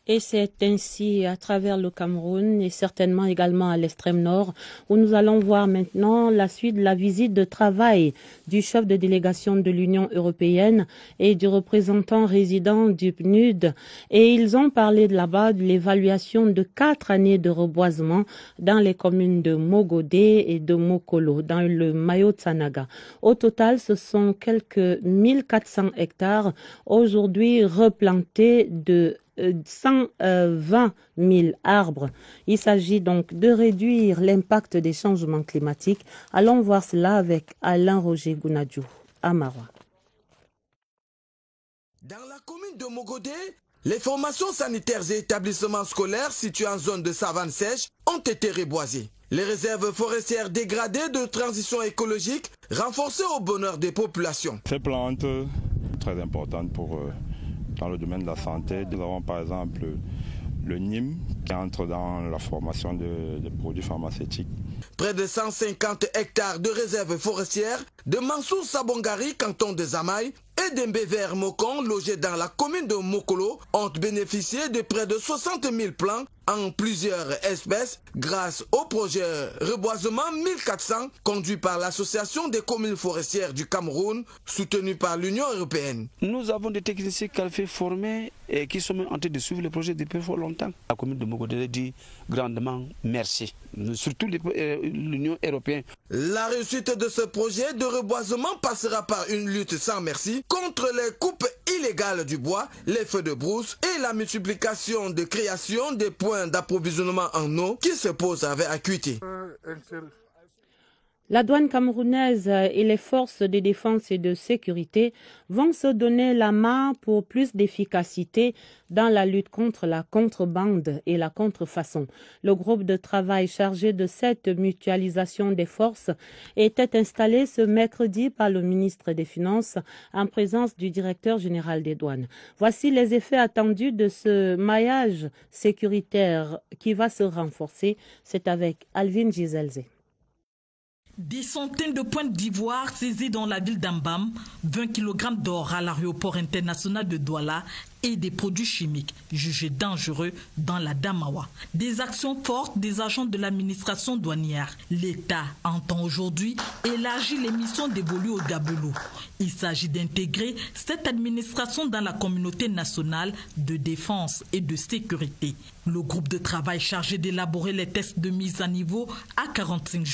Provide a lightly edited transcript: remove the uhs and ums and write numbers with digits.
Et c'est ainsi à travers le Cameroun et certainement également à l'extrême nord où nous allons voir maintenant la suite de la visite de travail du chef de délégation de l'Union européenne et du représentant résident du PNUD. Et ils ont parlé de là-bas de l'évaluation de 4 années de reboisement dans les communes de Mogodé et de Mokolo dans le Mayo-Tsanaga. Au total, ce sont quelques 1400 hectares aujourd'hui replantés de 120 000 arbres. Il s'agit donc de réduire l'impact des changements climatiques. Allons voir cela avec Alain Roger Gounadiou à Maroua. Dans la commune de Mogodé, les formations sanitaires et établissements scolaires situés en zone de savane sèche ont été reboisés. Les réserves forestières dégradées de transition écologique renforcées au bonheur des populations. Ces plantes, très importantes dans le domaine de la santé. Nous avons par exemple le Nîmes qui entre dans la formation de produits pharmaceutiques. Près de 150 hectares de réserves forestières de Mansour Sabongari, canton de Zamaï, et d'Embéver Mokon, logés dans la commune de Mokolo, ont bénéficié de près de 60 000 plants en plusieurs espèces grâce au projet Reboisement 1400 conduit par l'Association des communes forestières du Cameroun, soutenu par l'Union européenne. Nous avons des techniciens qualifiés formés et qui sont en train de suivre le projet depuis fort longtemps. La commune de Mogodé dit grandement merci, surtout l'Union européenne. La réussite de ce projet de reboisement passera par une lutte sans merci contre les coupes illégales du bois, les feux de brousse et la multiplication de création des points d'approvisionnement en eau qui se posent avec acuité. La douane camerounaise et les forces de défense et de sécurité vont se donner la main pour plus d'efficacité dans la lutte contre la contrebande et la contrefaçon. Le groupe de travail chargé de cette mutualisation des forces était installé ce mercredi par le ministre des Finances en présence du directeur général des douanes. Voici les effets attendus de ce maillage sécuritaire qui va se renforcer. C'est avec Alvin Giselze. Des centaines de pointes d'ivoire saisis dans la ville d'Ambam, 20 kg d'or à l'aéroport international de Douala et des produits chimiques jugés dangereux dans la Damawa. Des actions fortes des agents de l'administration douanière. L'État entend aujourd'hui élargir les missions dévolues au Gabelou. Il s'agit d'intégrer cette administration dans la communauté nationale de défense et de sécurité. Le groupe de travail chargé d'élaborer les tests de mise à niveau a 45 jours.